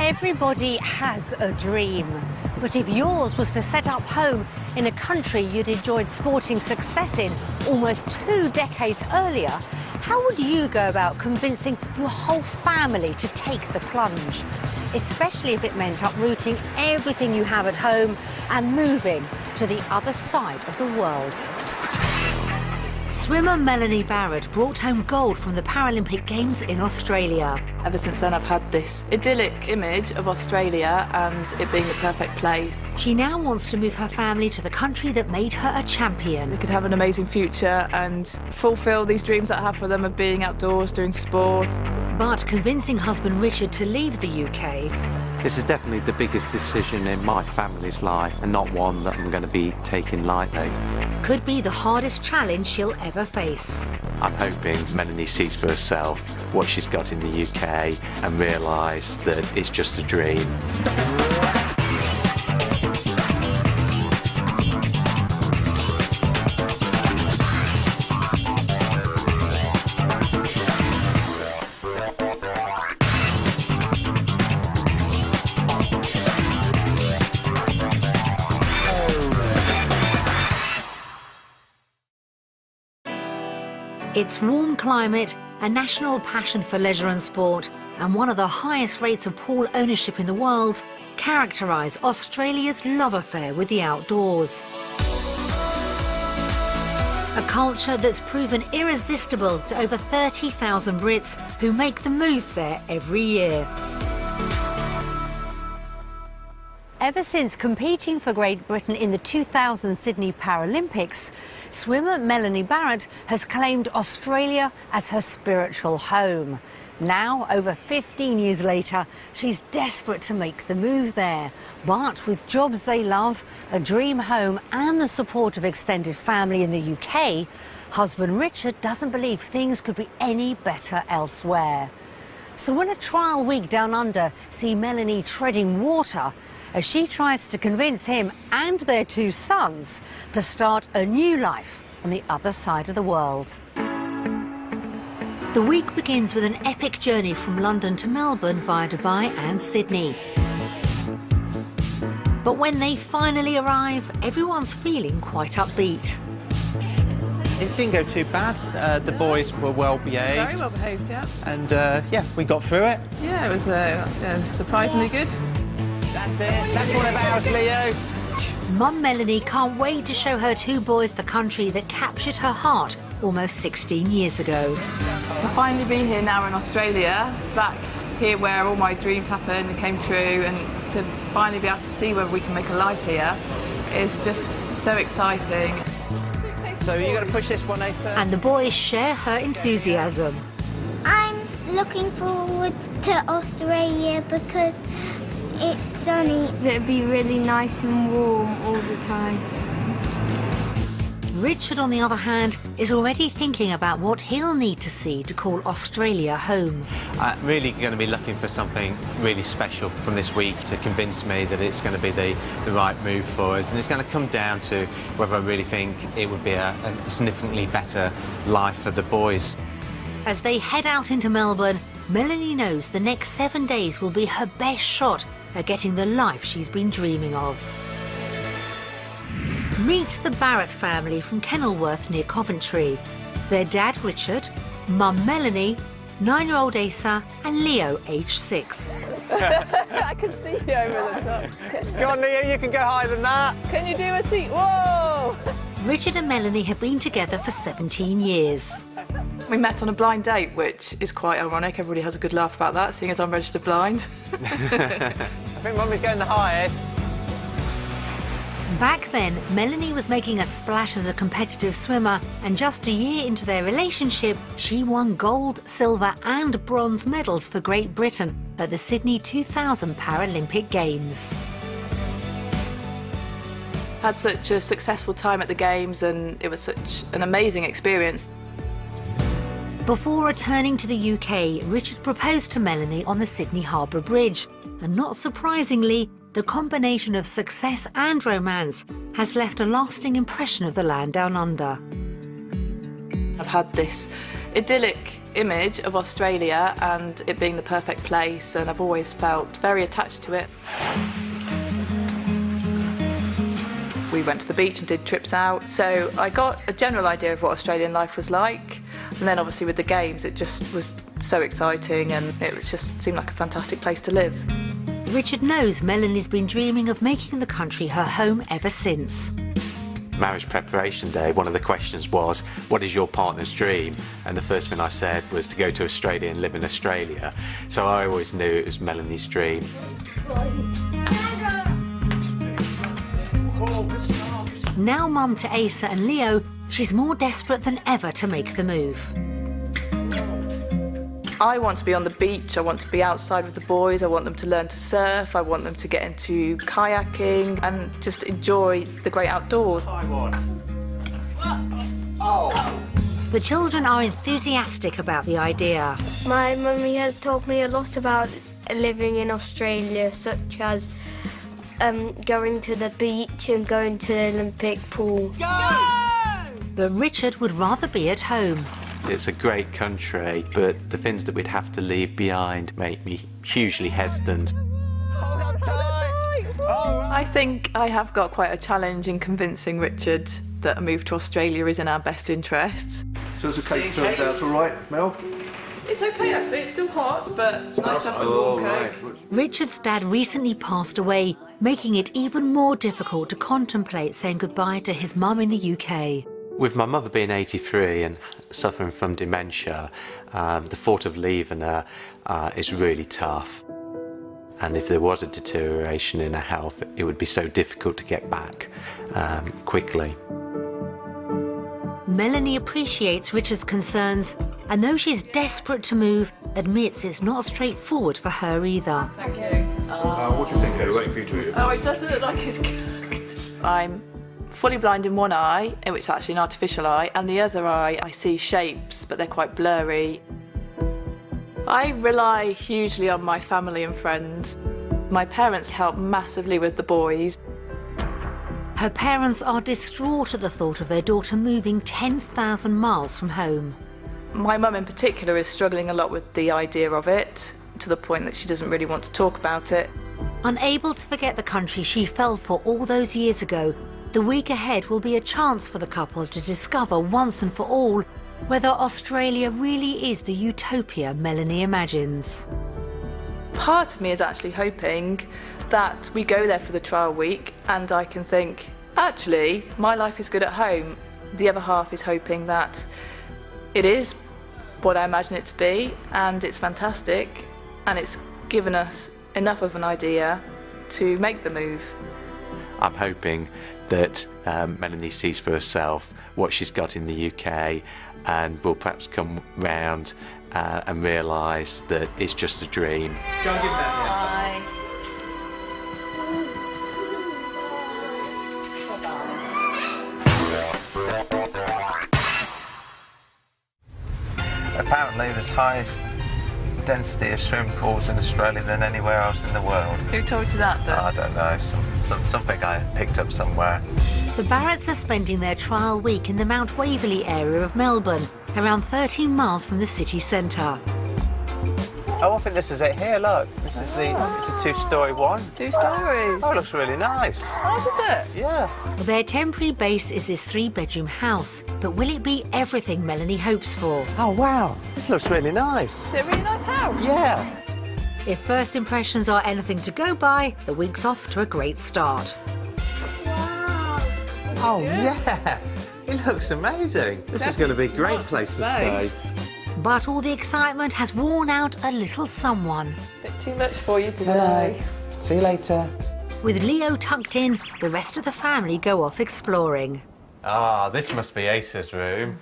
Everybody has a dream, but if yours was to set up home in a country you'd enjoyed sporting success in almost 2 decades earlier, how would you go about convincing your whole family to take the plunge? Especially if it meant uprooting everything you have at home and moving to the other side of the world. Swimmer Melanie Barratt brought home gold from the Paralympic Games in Australia. Ever since then, I've had this idyllic image of Australia and it being the perfect place. She now wants to move her family to the country that made her a champion. They could have an amazing future and fulfil these dreams that I have for them of being outdoors, doing sport. But convincing husband Richard to leave the UK... This is definitely the biggest decision in my family's life, and not one that I'm going to be taking lightly. ...could be the hardest challenge she'll ever face. I'm hoping Melanie sees for herself what she's got in the UK and realise that it's just a dream. Its warm climate, a national passion for leisure and sport, and one of the highest rates of pool ownership in the world characterise Australia's love affair with the outdoors. A culture that's proven irresistible to over 30,000 Brits who make the move there every year. Ever since competing for Great Britain in the 2000 Sydney Paralympics, swimmer Melanie Barratt has claimed Australia as her spiritual home. Now, over 15 years later, she's desperate to make the move there. But with jobs they love, a dream home and the support of extended family in the UK, husband Richard doesn't believe things could be any better elsewhere. So will a trial week down under see Melanie treading water as she tries to convince him and their 2 sons to start a new life on the other side of the world? The week begins with an epic journey from London to Melbourne via Dubai and Sydney. But when they finally arrive, everyone's feeling quite upbeat. It didn't go too bad. The boys were well behaved. Very well behaved, yeah. And yeah, we got through it. Yeah, it was surprisingly good. That's it. That's one of ours, Leo. Mum Melanie can't wait to show her 2 boys the country that captured her heart almost 16 years ago. To finally be here now in Australia, back here where all my dreams happened and came true, and to finally be able to see whether we can make a life here is just so exciting. So you got to push this one, Asa. And the boys share her enthusiasm. I'm looking forward to Australia because it's sunny. It'd be really nice and warm all the time. Richard, on the other hand, is already thinking about what he'll need to see to call Australia home. I'm really going to be looking for something really special from this week to convince me that it's going to be the right move for us. And it's going to come down to whether I really think it would be a significantly better life for the boys. As they head out into Melbourne, Melanie knows the next 7 days will be her best shot at getting the life she's been dreaming of. Meet the Barratt family from Kenilworth near Coventry. Their dad, Richard, mum, Melanie, 9-year-old Asa, and Leo, aged 6. I can see you over the top. Go on, Leo, you can go higher than that. Can you do a seat? Whoa! Richard and Melanie have been together for 17 years. We met on a blind date, which is quite ironic. Everybody has a good laugh about that, seeing as I'm registered blind. I think Mummy's going the highest. Back then, Melanie was making a splash as a competitive swimmer, and just a year into their relationship, she won gold, silver and bronze medals for Great Britain at the Sydney 2000 Paralympic Games. Had such a successful time at the Games, and it was such an amazing experience. Before returning to the UK, Richard proposed to Melanie on the Sydney Harbour Bridge, and not surprisingly, the combination of success and romance has left a lasting impression of the land down under. I've had this idyllic image of Australia and it being the perfect place, and I've always felt very attached to it. We went to the beach and did trips out, so I got a general idea of what Australian life was like, and then obviously with the games it just was so exciting and it was just seemed like a fantastic place to live. Richard knows Melanie's been dreaming of making the country her home ever since. Marriage preparation day, one of the questions was, what is your partner's dream? And the first thing I said was to go to Australia and live in Australia. So I always knew it was Melanie's dream. Now mum to Asa and Leo, she's more desperate than ever to make the move. I want to be on the beach, I want to be outside with the boys, I want them to learn to surf, I want them to get into kayaking and just enjoy the great outdoors. The children are enthusiastic about the idea. My mummy has taught me a lot about living in Australia, such as going to the beach and going to the Olympic pool. But Richard would rather be at home. It's a great country, but the things that we'd have to leave behind make me hugely hesitant. I think I have got quite a challenge in convincing Richard that a move to Australia is in our best interests. So has the cake turned out all right, Mel? It's okay actually, it's still hot, but it's nice to have some warm cake. Richard's dad recently passed away, making it even more difficult to contemplate saying goodbye to his mum in the UK. With my mother being 83 and suffering from dementia, the thought of leaving her is really tough. And if there was a deterioration in her health, it would be so difficult to get back quickly. Melanie appreciates Richard's concerns, and though she's desperate to move, admits it's not straightforward for her either. Thank you. What do you think? We're waiting for you to eat. Oh, it doesn't look like it's cooked. I'm fully blind in one eye, which is actually an artificial eye, and the other eye I see shapes, but they're quite blurry. I rely hugely on my family and friends. My parents help massively with the boys. Her parents are distraught at the thought of their daughter moving 10,000 miles from home. My mum in particular is struggling a lot with the idea of it, to the point that she doesn't really want to talk about it. Unable to forget the country she fell for all those years ago, the week ahead will be a chance for the couple to discover once and for all whether Australia really is the utopia Melanie imagines. Part of me is actually hoping that we go there for the trial week and I can think, actually, my life is good at home. The other half is hoping that it is what I imagine it to be and it's fantastic and it's given us enough of an idea to make the move. I'm hoping that Melanie sees for herself what she's got in the UK and will perhaps come round and realise that it's just a dream. Go and give that Bye. Apparently there's highest density of swimming pools in Australia than anywhere else in the world. Who told you that then? I don't know, something I picked up somewhere. The Barratts are spending their trial week in the Mount Waverley area of Melbourne, around 13 miles from the city centre. Oh, I think this is it here, look. This is it's a two-storey one. 2 stories. Oh, it looks really nice. Oh, does it? Yeah. Their temporary base is this 3-bedroom house, but will it be everything Melanie hopes for? Oh, wow. This looks really nice. Is it a really nice house? Yeah. If first impressions are anything to go by, the week's off to a great start. Oh, yeah. It looks amazing. This is going to be a great place to stay. But all the excitement has worn out a little someone. Bit too much for you today. See you later. With Leo tucked in, the rest of the family go off exploring. Ah, this must be Asa's room.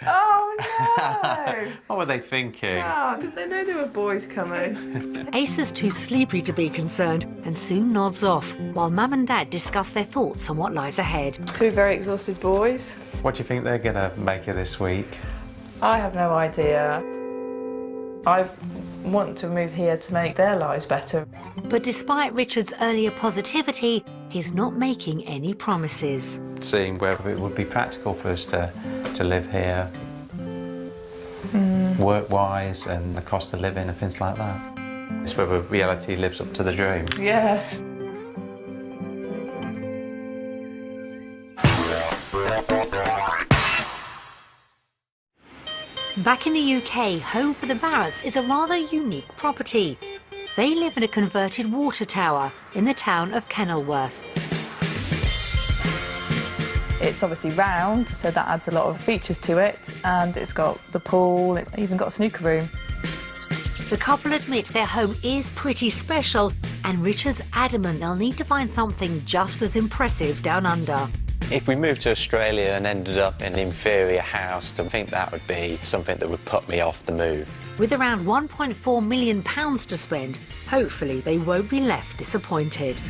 Oh no! What were they thinking? Oh, didn't they know there were boys coming? Asa's too sleepy to be concerned and soon nods off, while Mum and Dad discuss their thoughts on what lies ahead. 2 very exhausted boys. What do you think they're going to make of this week? I have no idea. I want to move here to make their lives better. But despite Richard's earlier positivity, he's not making any promises. Seeing whether it would be practical for us to to live here, work-wise, and the cost of living and things like that. It's whether reality lives up to the dream. Yes. Back in the UK, home for the Barratts is a rather unique property. They live in a converted water tower in the town of Kenilworth. It's obviously round, so that adds a lot of features to it, and it's got the pool, it's even got a snooker room. The couple admit their home is pretty special, and Richard's adamant they'll need to find something just as impressive down under. If we moved to Australia and ended up in an inferior house, I think that would be something that would put me off the move. With around £1.4 million to spend, hopefully they won't be left disappointed.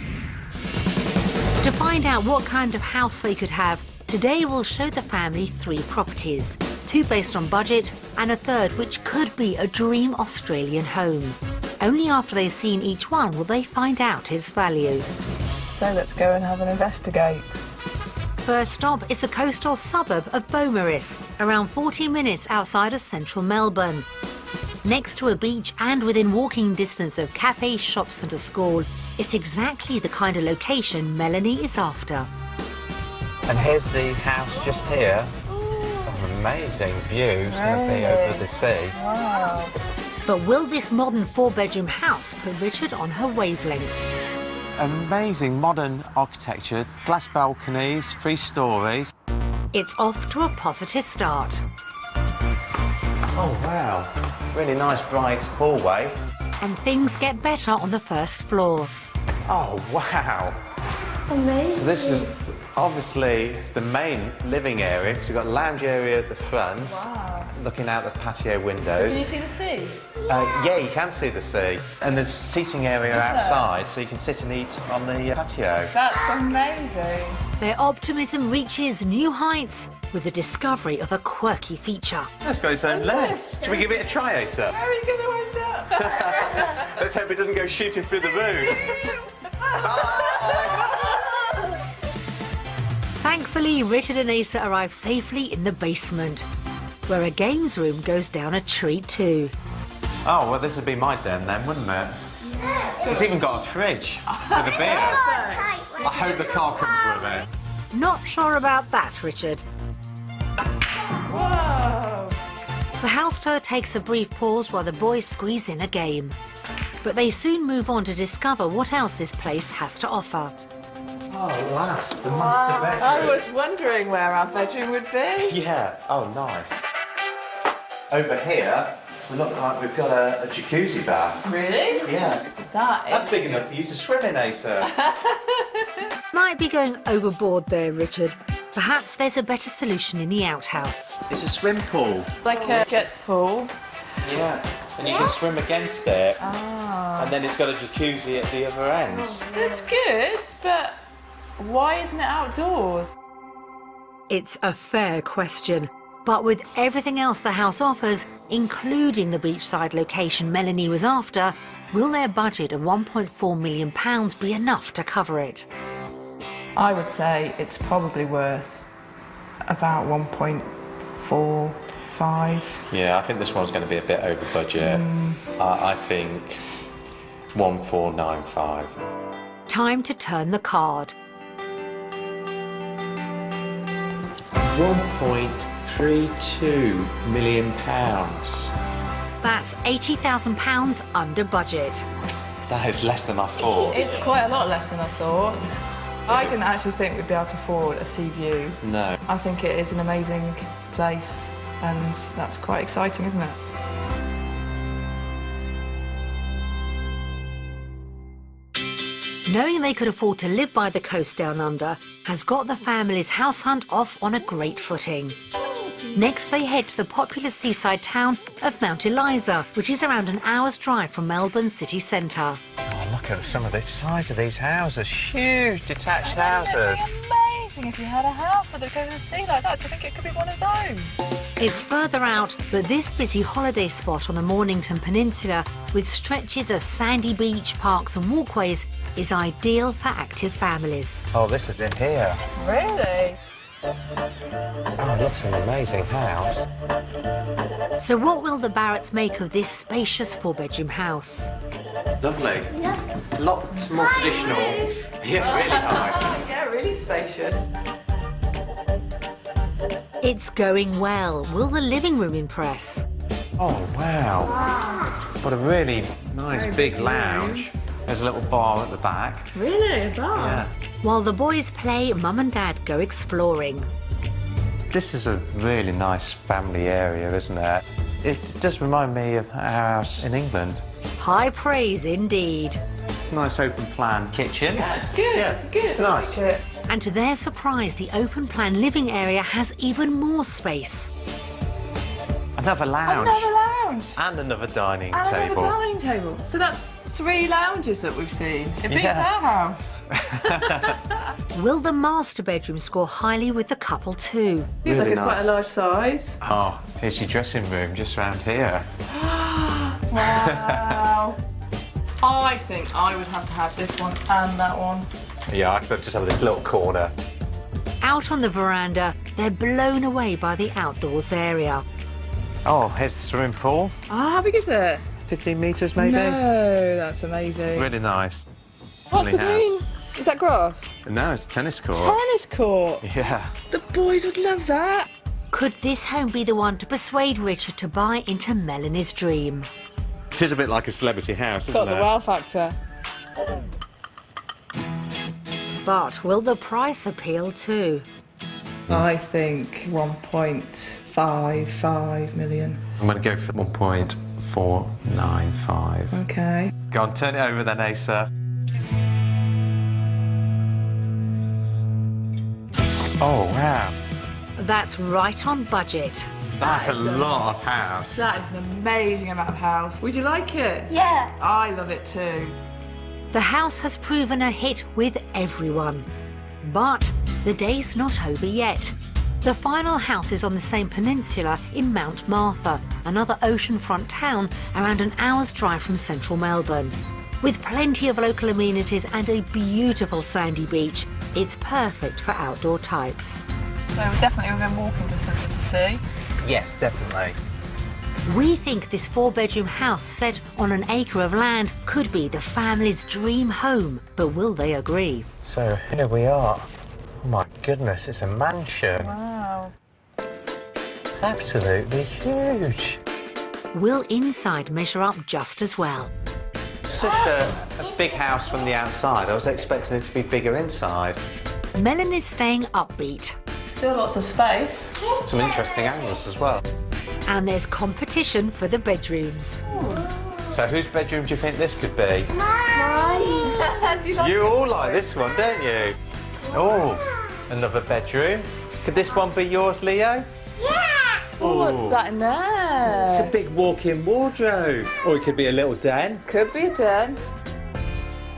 To find out what kind of house they could have, today we'll show the family 3 properties, 2 based on budget and a third which could be a dream Australian home. Only after they've seen each one will they find out its value. So let's go and have an investigate. First stop is the coastal suburb of Beaumaris, around 40 minutes outside of central Melbourne. Next to a beach and within walking distance of cafes, shops and a school, it's exactly the kind of location Melanie is after. And here's the house just here. An amazing view. It's going to be over the sea. Wow. But will this modern 4-bedroom house put Richard on her wavelength? Amazing modern architecture, glass balconies, 3 stories. It's off to a positive start. Oh, wow. Really nice, bright hallway. And things get better on the first floor. Oh, wow. Amazing. So this is obviously the main living area, because you've got a lounge area at the front, looking out the patio windows. Can you see the sea? Yeah, you can see the sea. And there's a seating area outside, so you can sit and eat on the patio. That's amazing. Their optimism reaches new heights with the discovery of a quirky feature. It's got its own lift. Should we give it a try, Asa? Where are you going to end up? Let's hope it doesn't go shooting through the roof. Thankfully, Richard and Asa arrive safely in the basement, where a games room goes down a treat too. Oh, well, this would be my den then, wouldn't it? Yeah. It's even got a fridge with a beer. I hope the car comes with it. Not sure about that, Richard. Whoa! The house tour takes a brief pause while the boys squeeze in a game. But they soon move on to discover what else this place has to offer. Oh, lass, the master bedroom. I was wondering where our bedroom would be. Yeah, oh, nice. Over here, we look like we've got a jacuzzi bath. Really? Yeah. That's big enough for you to swim in, Asa. Might be going overboard there, Richard. Perhaps there's a better solution in the outhouse. It's a swim pool. Like a jet pool. Yeah, and you can swim against it. Ah. And then it's got a jacuzzi at the other end. It's good, but why isn't it outdoors? It's a fair question. But with everything else the house offers, including the beachside location Melanie was after, will their budget of £1.4 million be enough to cover it? I would say it's probably worth about 1.45. Yeah, I think this one's going to be a bit over budget. I think 1495. Time to turn the card. £1.32 million. That's £80,000 under budget. That is less than I thought. It's quite a lot less than I thought. I didn't actually think we'd be able to afford a sea view. No. I think it is an amazing place, and that's quite exciting, isn't it? Knowing they could afford to live by the coast down under has got the family's house hunt off on a great footing. Next, they head to the popular seaside town of Mount Eliza, which is around an hour's drive from Melbourne city centre. Oh, look at some of the size of these houses. Huge detached houses. It'd be amazing if you had a house that looked over the sea like that. Do you think it could be one of those? It's further out, but this busy holiday spot on the Mornington Peninsula, with stretches of sandy beach, parks and walkways, is ideal for active families. Oh, this is in here. Really? Oh, it looks an amazing house. So what will the Barratts make of this spacious 4-bedroom house? Lovely. Lots more traditional. Yeah, really high. Yeah, really spacious. It's going well. Will the living room impress? Oh, wow. What a really nice big lounge. There's a little bar at the back. Really? A bar? Yeah. While the boys play, Mum and Dad go exploring. This is a really nice family area, isn't it? It does remind me of our house in England. High praise indeed. It's a nice open plan kitchen. Yeah, it's good. Yeah, Good. it's nice. I like it. And to their surprise, the open-plan living area has even more space. Another lounge. Another lounge. And another dining And table. another dining table. So that's 3 lounges that we've seen. It beats Yeah. our house. Will the master bedroom score highly with the couple too? Feels like Really it's quite nice. a large size. Oh, here's your dressing room just round here. Wow. I think I would have to have this one and that one. Yeah, I could just have this little corner. Out on the veranda, they're blown away by the outdoors area. Oh, here's the swimming pool. Ah, how big is it? 15 metres maybe. No, that's amazing. Really nice. What's the Lovely house. green? Is that grass? No, it's a tennis court. Tennis court. Yeah. The boys would love that. Could this home be the one to persuade Richard to buy into Melanie's dream? It is a bit like a celebrity house, isn't Got the it? wow factor. But will the price appeal too? I think 1.55 million. I'm going to go for 1.495. Okay. Go on, turn it over then, Asa. Oh, wow. That's right on budget. That's a lot of house. That is an amazing amount of house. Would you like it? Yeah. I love it too. The house has proven a hit with everyone. But the day's not over yet. The final house is on the same peninsula in Mount Martha, another oceanfront town around an hour's drive from central Melbourne. With plenty of local amenities and a beautiful sandy beach, it's perfect for outdoor types. So we're definitely within walking distance to see. Yes, definitely. We think this 4-bedroom house set on an acre of land could be the family's dream home, but will they agree? So here we are. Oh my goodness, it's a mansion. Wow. It's absolutely huge. Will inside measure up just as well? Such a big house from the outside. I was expecting it to be bigger inside. Melanie's staying upbeat. Still lots of space. Some interesting angles as well. And there's competition for the bedrooms. So whose bedroom do you think this could be? Do you like You all like this one, don't you? Oh, another bedroom. Could this one be yours, Leo? Yeah. Oh, what's that in there? It's a big walk-in wardrobe. Or it could be a little den. Could be a den.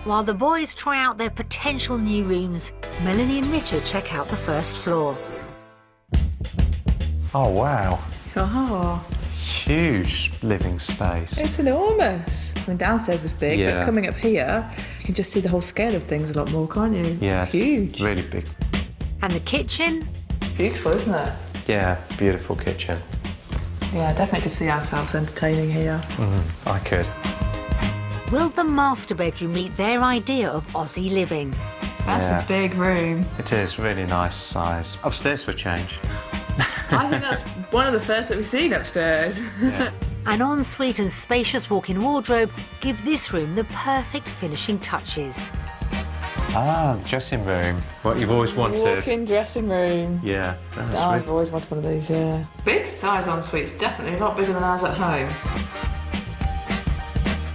While the boys try out their potential new rooms, Melanie and Richard check out the first floor. Oh, wow. Oh, Huge living space. it's enormous. I mean, downstairs was big, Yeah. but coming up here, you can just see the whole scale of things a lot more, can't you? Yeah. It's huge. Really big. And the kitchen? Beautiful, isn't it? Yeah, beautiful kitchen. Yeah, I definitely could see ourselves entertaining here. I could. Will the master bedroom meet their idea of Aussie living? That's Yeah. a big room. It is really nice size. Upstairs for a change. I think that's one of the first that we've seen upstairs. Yeah. An ensuite and spacious walk-in wardrobe give this room the perfect finishing touches. Ah, the dressing room. What you've always wanted. Walk-in dressing room. Yeah, that's I've always wanted one of these, yeah. Big size ensuite's definitely a lot bigger than ours at home.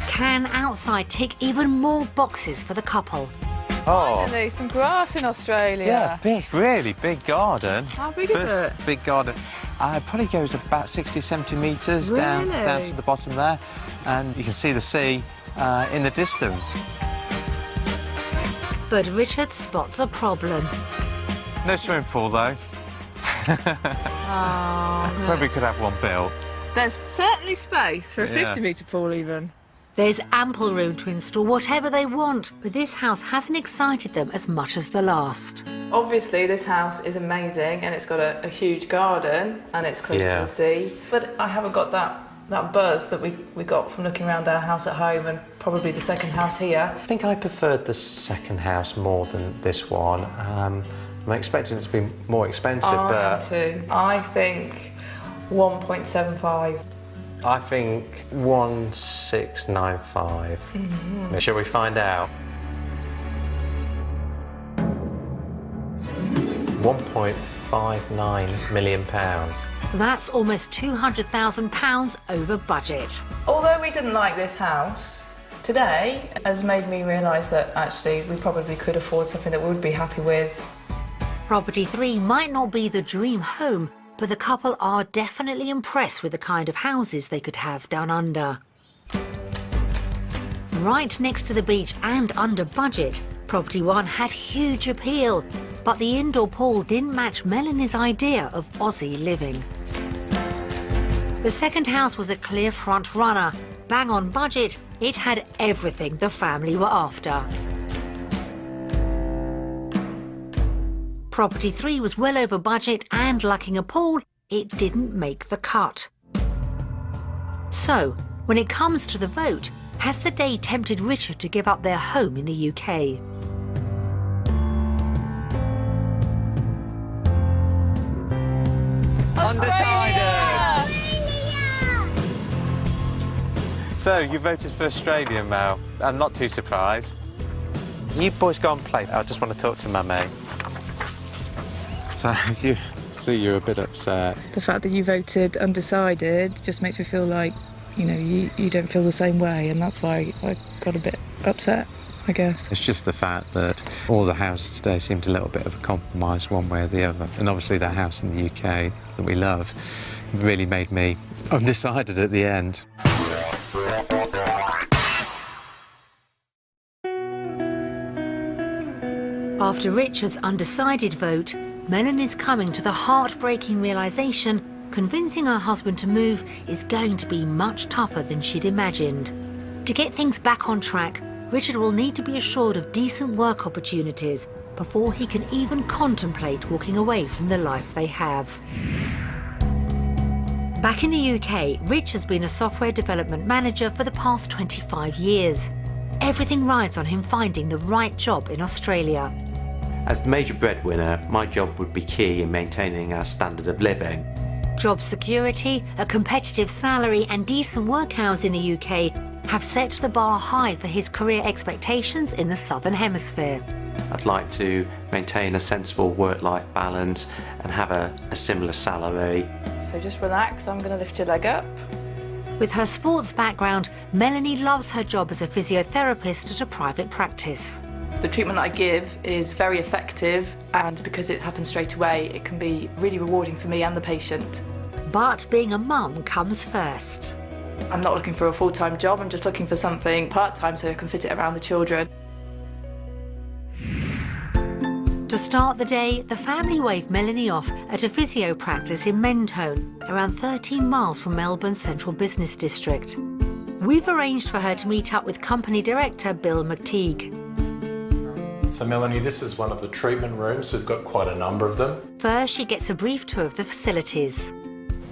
Can outside tick even more boxes for the couple? Oh, Finally, some grass in Australia. yeah, big, really big garden. How big is First it? big garden. It probably goes about 60, 70 metres down Really? to the bottom there. And you can see the sea in the distance. But Richard spots a problem. No swimming pool, though. Maybe we could have one built. There's certainly space for a Yeah. 50-metre pool even. There's ample room to install whatever they want, but this house hasn't excited them as much as the last. Obviously, this house is amazing and it's got a huge garden and it's close to the sea, but I haven't got that buzz that we got from looking around our house at home and probably the second house here. I think I preferred the second house more than this one. I'm expecting it to be more expensive, I but... am too. I think 1.75. I think 1695. Shall we find out? £1.59 million. That's almost £200,000 over budget. Although we didn't like this house, today has made me realise that actually we probably could afford something that we would be happy with. Property 3 might not be the dream home, but the couple are definitely impressed with the kind of houses they could have down under. Right next to the beach and under budget, Property 1 had huge appeal, but the indoor pool didn't match Melanie's idea of Aussie living. The second house was a clear front runner. Bang on budget, it had everything the family were after. Property 3 was well over budget and lacking a pool, it didn't make the cut. So, when it comes to the vote, has the day tempted Richard to give up their home in the UK? Undecided! So, you voted for Australia, Mel. I'm not too surprised. You boys go and play. I just want to talk to Mummy. So, you see you're a bit upset. The fact that you voted undecided just makes me feel like, you know, you don't feel the same way, and that's why I got a bit upset, I guess. It's just the fact that all the houses today seemed a little bit of a compromise one way or the other. And obviously that house in the UK that we love really made me undecided at the end. After Richard's undecided vote, Melanie's coming to the heartbreaking realisation convincing her husband to move is going to be much tougher than she'd imagined. To get things back on track, Richard will need to be assured of decent work opportunities before he can even contemplate walking away from the life they have. Back in the UK, Rich has been a software development manager for the past 25 years. Everything rides on him finding the right job in Australia. As the major breadwinner, my job would be key in maintaining our standard of living. Job security, a competitive salary and decent work hours in the UK have set the bar high for his career expectations in the Southern Hemisphere. I'd like to maintain a sensible work-life balance and have a similar salary. So just relax, I'm going to lift your leg up. With her sports background, Melanie loves her job as a physiotherapist at a private practice. The treatment that I give is very effective, and because it happens straight away, it can be really rewarding for me and the patient. But being a mum comes first. I'm not looking for a full-time job, I'm just looking for something part-time so I can fit it around the children. To start the day, the family waved Melanie off at a physio practice in Mentone, around 13 miles from Melbourne's central business district. We've arranged for her to meet up with company director Bill McTeague. So Melanie, this is one of the treatment rooms. We've got quite a number of them. First, she gets a brief tour of the facilities.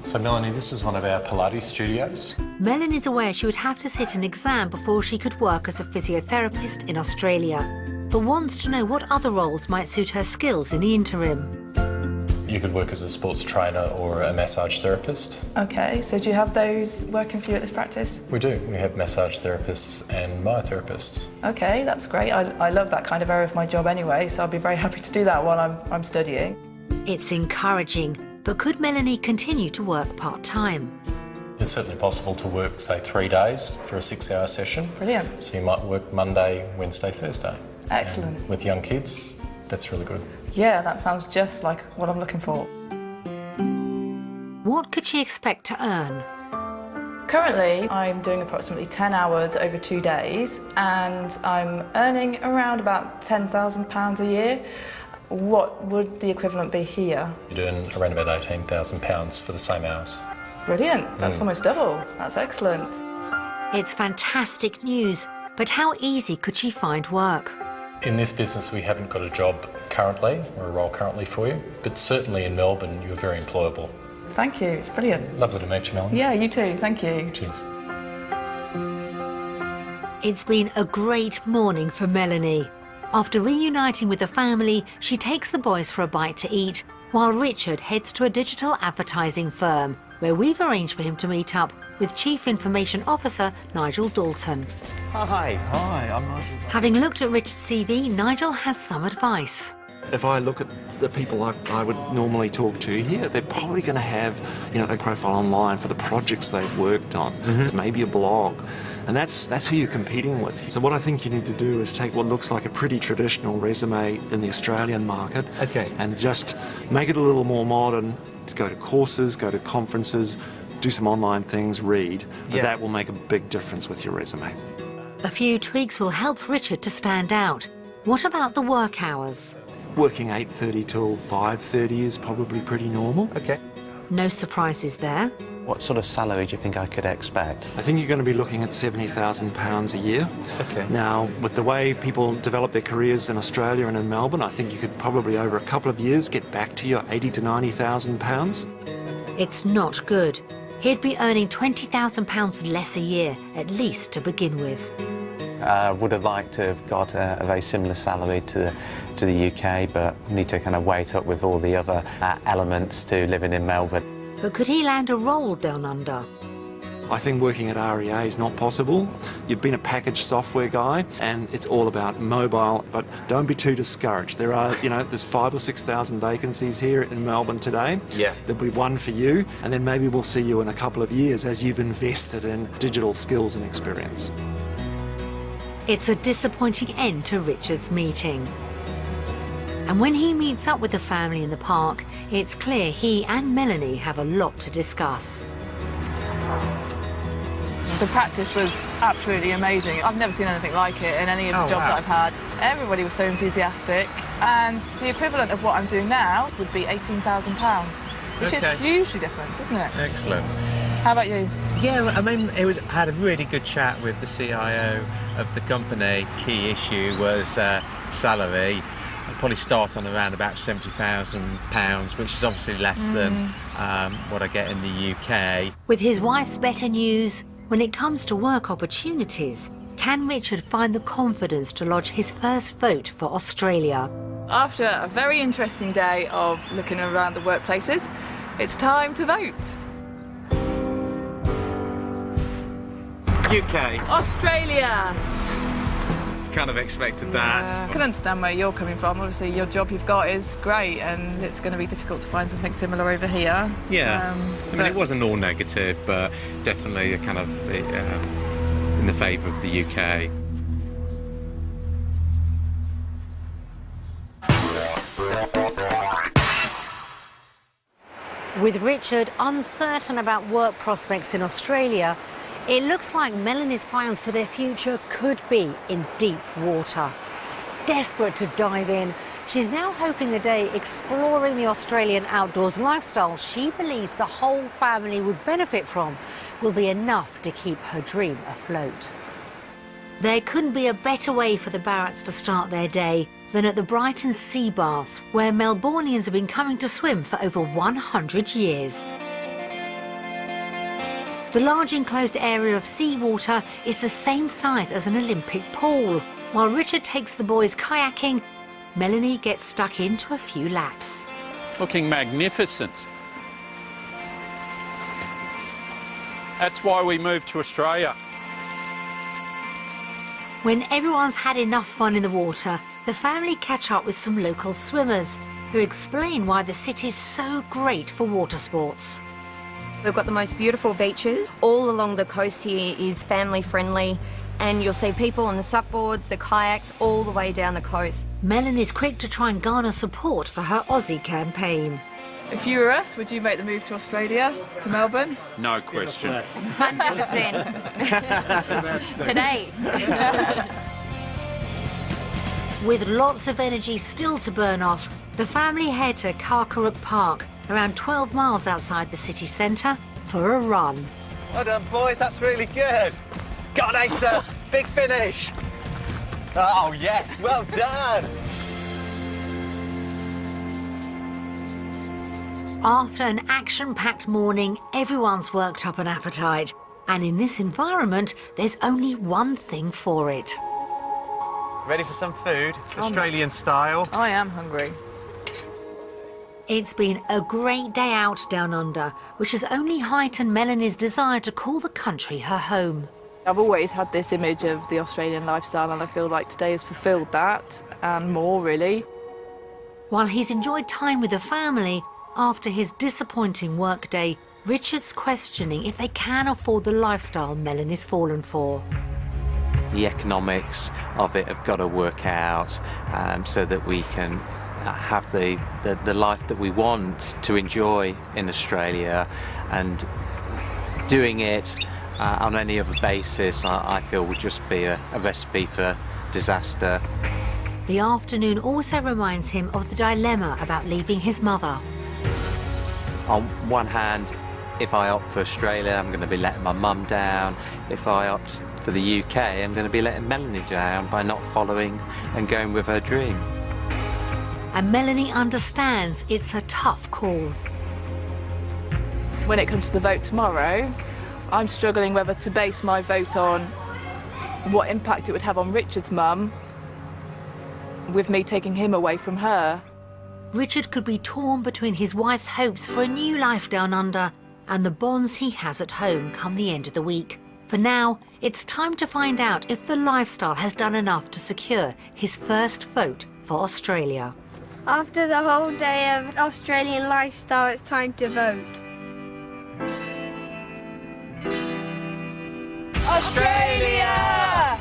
So Melanie, this is one of our Pilates studios. Melanie's aware she would have to sit an exam before she could work as a physiotherapist in Australia, but wants to know what other roles might suit her skills in the interim. You could work as a sports trainer or a massage therapist. Okay, so do you have those working for you at this practice? We do. We have massage therapists and myotherapists. Okay, that's great. I love that kind of area of my job anyway, so I'll be very happy to do that while I'm studying. It's encouraging, but could Melanie continue to work part-time? It's certainly possible to work, say, 3 days for a 6-hour session. Brilliant. So you might work Monday, Wednesday, Thursday. Excellent. And with young kids, that's really good. Yeah, that sounds just like what I'm looking for. What could she expect to earn? Currently, I'm doing approximately 10 hours over 2 days, and I'm earning around about £10,000 a year. What would the equivalent be here? You'd earn around about £18,000 for the same hours. Brilliant. That's almost double. That's excellent. It's fantastic news, but how easy could she find work? In this business, we haven't got a job currently, or a role currently for you, but certainly in Melbourne, you're very employable. Thank you, it's brilliant. Lovely to meet you, Melanie. Yeah, you too, thank you. Cheers. It's been a great morning for Melanie. After reuniting with the family, she takes the boys for a bite to eat, while Richard heads to a digital advertising firm, where we've arranged for him to meet up with Chief Information Officer Nigel Dalton. Hi. Hi, I'm Nigel. Having looked at Richard's CV, Nigel has some advice. If I look at the people I would normally talk to here, they're probably going to have, a profile online for the projects they've worked on. It's maybe a blog. And that's who you're competing with. So what I think you need to do is take what looks like a pretty traditional resume in the Australian market and just make it a little more modern. Go to courses, go to conferences, do some online things, read. But that will make a big difference with your resume. A few tweaks will help Richard to stand out. What about the work hours? Working 8:30 till 5:30 is probably pretty normal. Okay. No surprises there. What sort of salary do you think I could expect? I think you're going to be looking at £70,000 a year. Okay. Now, with the way people develop their careers in Australia and in Melbourne, I think you could probably, over a couple of years, get back to your £80,000 to £90,000. It's not good. He'd be earning £20,000 less a year, at least to begin with. Would have liked to have got a very similar salary to the UK, but need to kind of wait up with all the other elements to living in Melbourne. But could he land a role down under? I think working at REA is not possible. You've been a packaged software guy, and it's all about mobile, but don't be too discouraged. There are, there's 5,000 or 6,000 vacancies here in Melbourne today. Yeah. There'll be one for you, and then maybe we'll see you in a couple of years as you've invested in digital skills and experience. It's a disappointing end to Richard's meeting. And when he meets up with the family in the park, it's clear he and Melanie have a lot to discuss. The practice was absolutely amazing. I've never seen anything like it in any of the jobs that I've had. Everybody was so enthusiastic, and the equivalent of what I'm doing now would be £18,000, which is hugely different, isn't it? Excellent. How about you? Yeah, I mean, I had a really good chat with the CIO of the company. Key issue was salary. I'd probably start on around about £70,000, which is obviously less than what I get in the UK. With his wife's better news, when it comes to work opportunities, can Richard find the confidence to lodge his first vote for Australia? After a very interesting day of looking around the workplaces, it's time to vote. UK. Australia! Kind of expected that. I can understand where you're coming from. Obviously, your job you've got is great, and it's going to be difficult to find something similar over here. Yeah. I mean, it wasn't all negative, but definitely kind of in the favour of the UK. With Richard uncertain about work prospects in Australia, it looks like Melanie's plans for their future could be in deep water. Desperate to dive in, she's now hoping the day exploring the Australian outdoors lifestyle she believes the whole family would benefit from will be enough to keep her dream afloat. There couldn't be a better way for the Barratts to start their day than at the Brighton Sea Baths, where Melbournians have been coming to swim for over 100 years. The large enclosed area of seawater is the same size as an Olympic pool. While Richard takes the boys kayaking, Melanie gets stuck into a few laps. Looking magnificent. That's why we moved to Australia. When everyone's had enough fun in the water, the family catch up with some local swimmers who explain why the city's so great for water sports. We've got the most beautiful beaches. All along the coast here is family friendly, and you'll see people on the supboards, the kayaks, all the way down the coast. Melanie's quick to try and garner support for her Aussie campaign. If you were us, would you make the move to Australia, to Melbourne? No question. 100%. Today. With lots of energy still to burn off, the family head to Karkaruk Park, around 12 miles outside the city centre, for a run. Well done, boys, that's really good. Got it, Asa! Big finish! Oh, yes, well done! After an action-packed morning, everyone's worked up an appetite. And in this environment, there's only one thing for it. Ready for some food? Australian style. I am hungry. It's been a great day out down under, which has only heightened Melanie's desire to call the country her home. I've always had this image of the Australian lifestyle, and I feel like today has fulfilled that and more, really. While he's enjoyed time with the family, after his disappointing workday, Richard's questioning if they can afford the lifestyle Melanie's fallen for. The economics of it have got to work out so that we can have the life that we want to enjoy in Australia, and doing it on any other basis I feel would just be a recipe for disaster. The afternoon also reminds him of the dilemma about leaving his mother. On one hand, if I opt for Australia, I'm going to be letting my mum down. If I opt for the UK, I'm going to be letting Melanie down by not following and going with her dream. And Melanie understands it's a tough call. When it comes to the vote tomorrow, I'm struggling whether to base my vote on what impact it would have on Richard's mum with me taking him away from her. Richard could be torn between his wife's hopes for a new life down under and the bonds he has at home come the end of the week. For now, it's time to find out if the lifestyle has done enough to secure his first vote for Australia. After the whole day of Australian lifestyle, it's time to vote. Australia!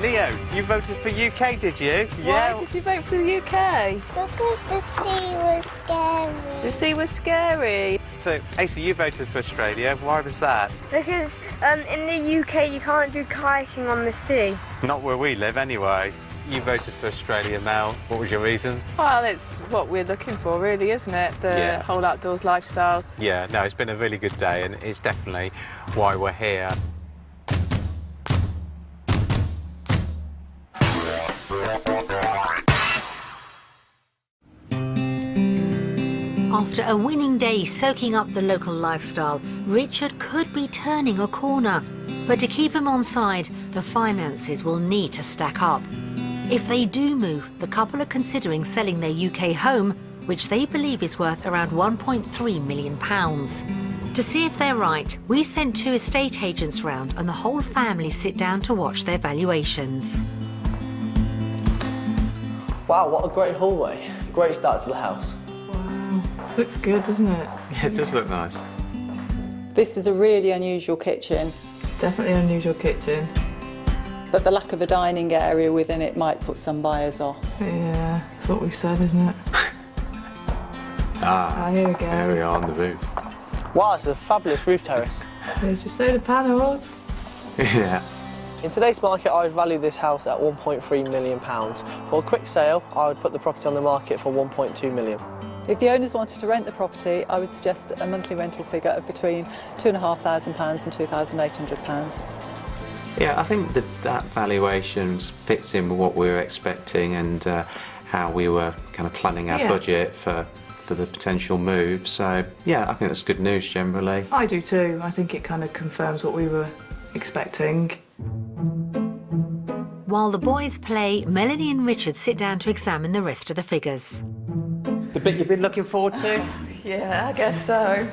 Leo, you voted for UK, did you? Why did you vote for the UK? Because the sea was scary. The sea was scary. So, Asa, you voted for Australia. Why was that? Because in the UK you can't do kayaking on the sea. Not where we live, anyway. You voted for Australia, Mel. What was your reason? Well, it's what we're looking for, really, isn't it? The whole outdoors lifestyle. Yeah, no, it's been a really good day, and it's definitely why we're here. After a winning day soaking up the local lifestyle, Richard could be turning a corner. But to keep him on side, the finances will need to stack up. If they do move, the couple are considering selling their UK home, which they believe is worth around £1.3 million. To see if they're right, we sent 2 estate agents round and the whole family sit down to watch their valuations. Wow, what a great hallway. Great start to the house. Wow, looks good, doesn't it? Yeah, it does look nice. This is a really unusual kitchen. Definitely an unusual kitchen. But the lack of a dining area within it might put some buyers off. Yeah, that's what we've said, isn't it? Here we go. There we are on the roof. Wow, it's a fabulous roof terrace. There's your solar panels. Yeah. In today's market, I would value this house at £1.3 million. For a quick sale, I would put the property on the market for £1.2 million. If the owners wanted to rent the property, I would suggest a monthly rental figure of between £2,500 and £2,800. Yeah, I think that valuation fits in with what we were expecting and how we were kind of planning our budget for the potential move. So, yeah, I think that's good news generally. I do too. I think it kind of confirms what we were expecting. While the boys play, Melanie and Richard sit down to examine the rest of the figures. The bit you've been looking forward to? Yeah, I guess so.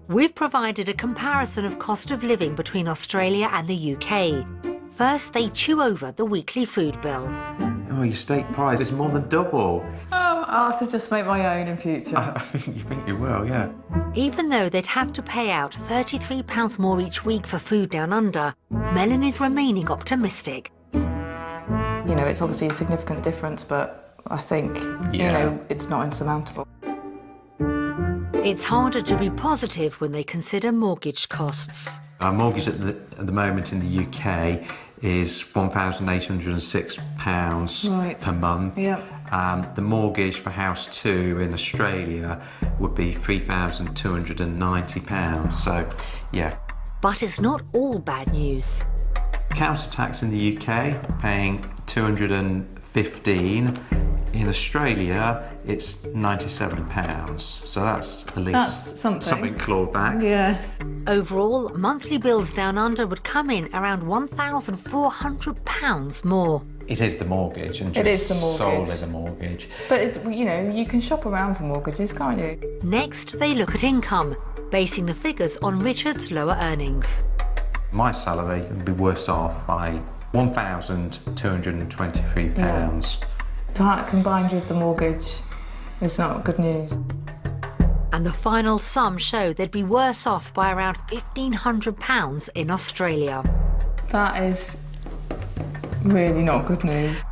We've provided a comparison of cost of living between Australia and the UK. First, they chew over the weekly food bill. Oh, your steak pie is more than double. Oh, I'll have to just make my own in future. I think you will, yeah. Even though they'd have to pay out £33 more each week for food down under, Melanie's remaining optimistic. You know, it's obviously a significant difference, but I think, you know, it's not insurmountable. It's harder to be positive when they consider mortgage costs. Our mortgage at the moment in the UK is £1,806 per month. Yep. The mortgage for House 2 in Australia would be £3,290. So, yeah. But it's not all bad news. Council tax in the UK, paying 215. In Australia, it's £97. So that's at least something clawed back. Yes. Overall, monthly bills down under would come in around £1,400 more. It is the mortgage, and just It is the mortgage. solely the mortgage. But, you know, you can shop around for mortgages, can't you? Next, they look at income, basing the figures on Richard's lower earnings. My salary would be worse off by £1,223. That combined with the mortgage is not good news. And the final sum showed they'd be worse off by around £1,500 in Australia. That is really not good news.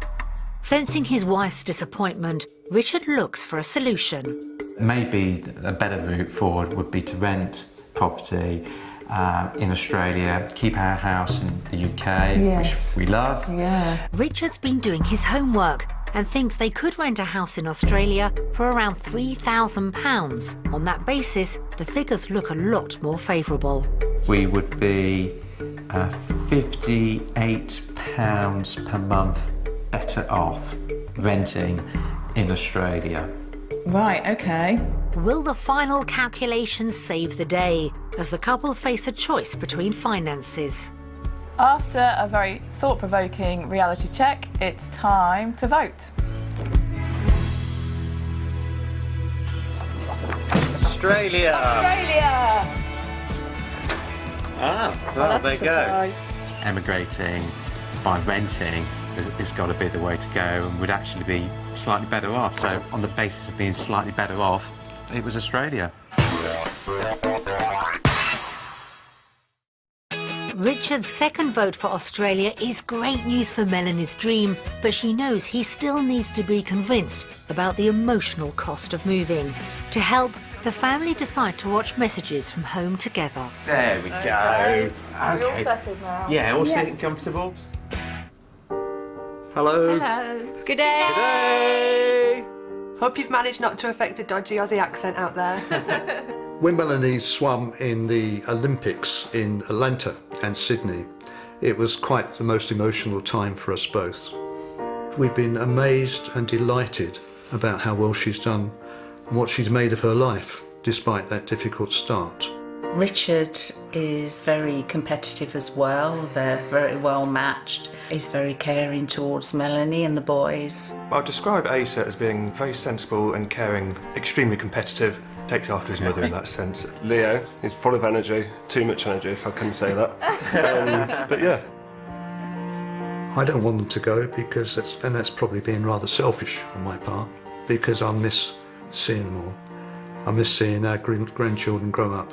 Sensing his wife's disappointment, Richard looks for a solution. Maybe a better route forward would be to rent property in Australia, keep our house in the UK, which we love. Yeah. Richard's been doing his homework and thinks they could rent a house in Australia for around £3,000. On that basis, the figures look a lot more favourable. We would be £58 per month better off renting in Australia. Right, okay. Will the final calculations save the day as the couple face a choice between finances? After a very thought-provoking reality check, it's time to vote. Australia! Australia! Well, there you go. Surprise. Emigrating by renting has got to be the way to go, and would actually be slightly better off. So on the basis of being slightly better off, it was Australia. Richard's second vote for Australia is great news for Melanie's dream, but she knows he still needs to be convinced about the emotional cost of moving. To help, the family decide to watch Messages from Home together. There we go. Okay. We're all settled now. Yeah, all sitting comfortable. Hello. Hello. Good day. Good day. Hope you've managed not to affect a dodgy Aussie accent out there. When Melanie swam in the Olympics in Atlanta and Sydney, it was quite the most emotional time for us both. We've been amazed and delighted about how well she's done and what she's made of her life, despite that difficult start. Richard is very competitive as well. They're very well matched. He's very caring towards Melanie and the boys. I'll describe Asa as being very sensible and caring, extremely competitive, takes after his mother in that sense. Leo, he's full of energy, too much energy if I can say that. But yeah. I don't want them to go because that's probably being rather selfish on my part, because I miss seeing them all. I miss seeing our grandchildren grow up.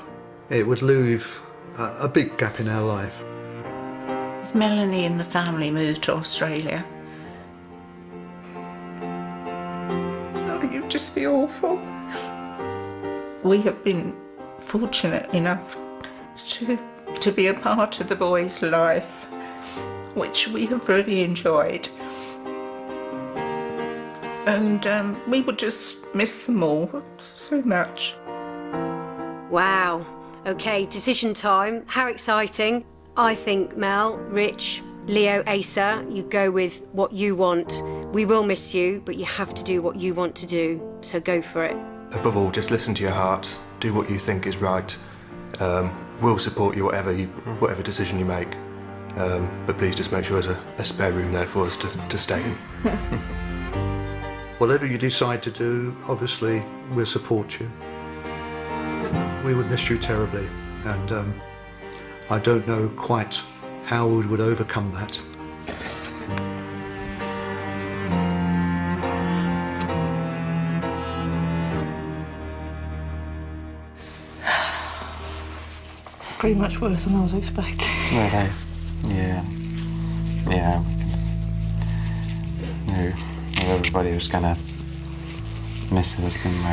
It would leave a big gap in our life. If Melanie and the family moved to Australia, it would just be awful. We have been fortunate enough to be a part of the boys' life, which we have really enjoyed. And we would just miss them all so much. Wow. Okay, decision time. How exciting. I think Mel, Rich, Leo, Asa, you go with what you want. We will miss you, but you have to do what you want to do, so go for it. Above all, just listen to your heart, do what you think is right. We'll support you whatever decision you make. But please just make sure there's a spare room there for us to stay in. Whatever you decide to do, obviously, we'll support you. We would miss you terribly, and I don't know quite how we would overcome that. Pretty much worse than I was expecting. Really? Yeah. Yeah. Knew everybody was going to miss us, didn't we?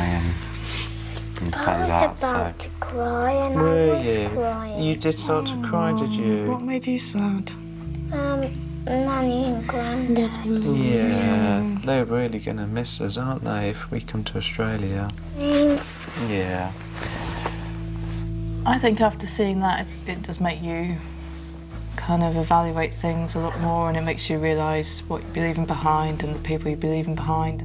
And say that. I was about to cry, and I Were was you? crying. You did start to cry, did you? What made you sad? Nanny and Grandad. Yeah, they're really going to miss us, aren't they, if we come to Australia? Yeah. I think after seeing that, it does make you kind of evaluate things a lot more, and it makes you realise what you're leaving behind and the people you're leaving behind.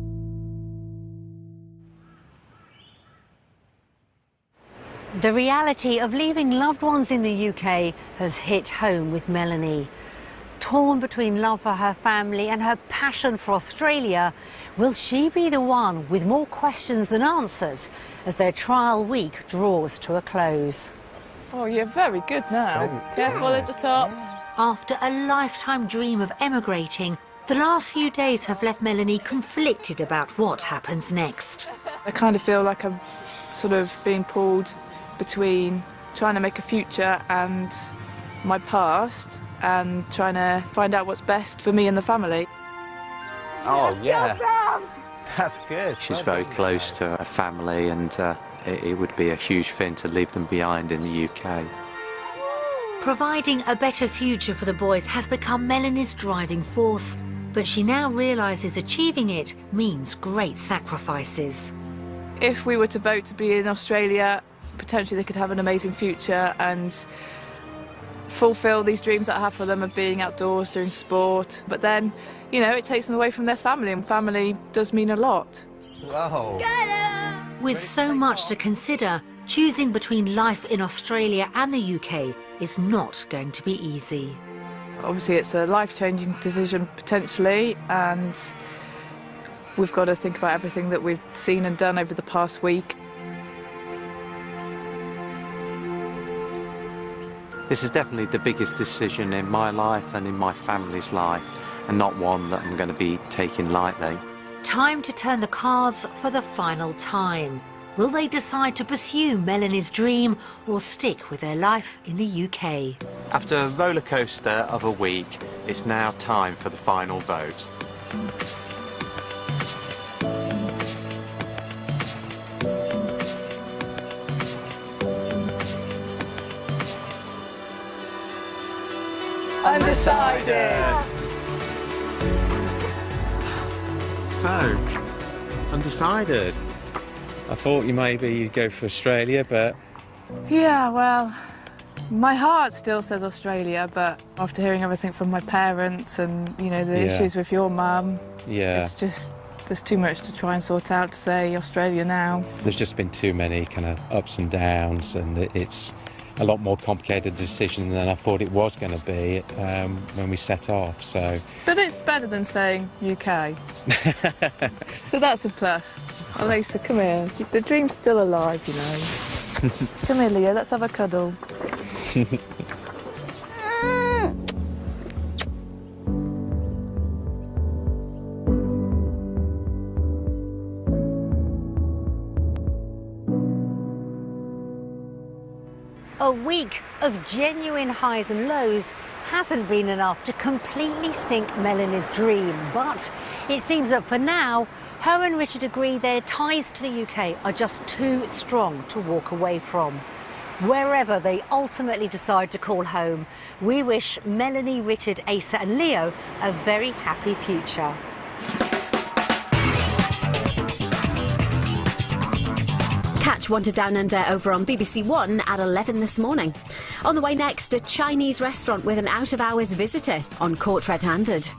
The reality of leaving loved ones in the UK has hit home with Melanie. Torn between love for her family and her passion for Australia, will she be the one with more questions than answers as their trial week draws to a close? Oh, you're very good now. Careful at the top. After a lifetime dream of emigrating, the last few days have left Melanie conflicted about what happens next. I kind of feel like I'm sort of being pulled between trying to make a future and my past, and trying to find out what's best for me and the family. Oh, yeah. That's good. She's very close to her family, and it would be a huge thing to leave them behind in the UK. Providing a better future for the boys has become Melanie's driving force, but she now realises achieving it means great sacrifices. If we were to vote to be in Australia, potentially they could have an amazing future and fulfil these dreams that I have for them of being outdoors, doing sport. But then, you know, it takes them away from their family, and family does mean a lot. Whoa. With so much to consider, choosing between life in Australia and the UK is not going to be easy. Obviously it's a life-changing decision potentially, and we've got to think about everything that we've seen and done over the past week. This is definitely the biggest decision in my life and in my family's life, and not one that I'm going to be taking lightly. Time to turn the cards for the final time. Will they decide to pursue Melanie's dream or stick with their life in the UK? After a roller coaster of a week, it's now time for the final vote. Undecided! So, undecided. I thought you'd go for Australia, but... Yeah, well, my heart still says Australia, but after hearing everything from my parents and, you know, the issues with your mum, it's just, there's too much to try and sort out to say Australia now. There's just been too many kind of ups and downs, and it's a lot more complicated decision than I thought it was going to be when we set off, so... But it's better than saying UK. So that's a plus. Elisa, come here. The dream's still alive, you know. Come here, Leo, let's have a cuddle. A week of genuine highs and lows hasn't been enough to completely sink Melanie's dream, but it seems that for now, her and Richard agree their ties to the UK are just too strong to walk away from. Wherever they ultimately decide to call home, we wish Melanie, Richard, Asa and Leo a very happy future. Catch Wanted Down Under over on BBC One at 11 this morning. On the way next, a Chinese restaurant with an out-of-hours visitor on Caught Red-Handed.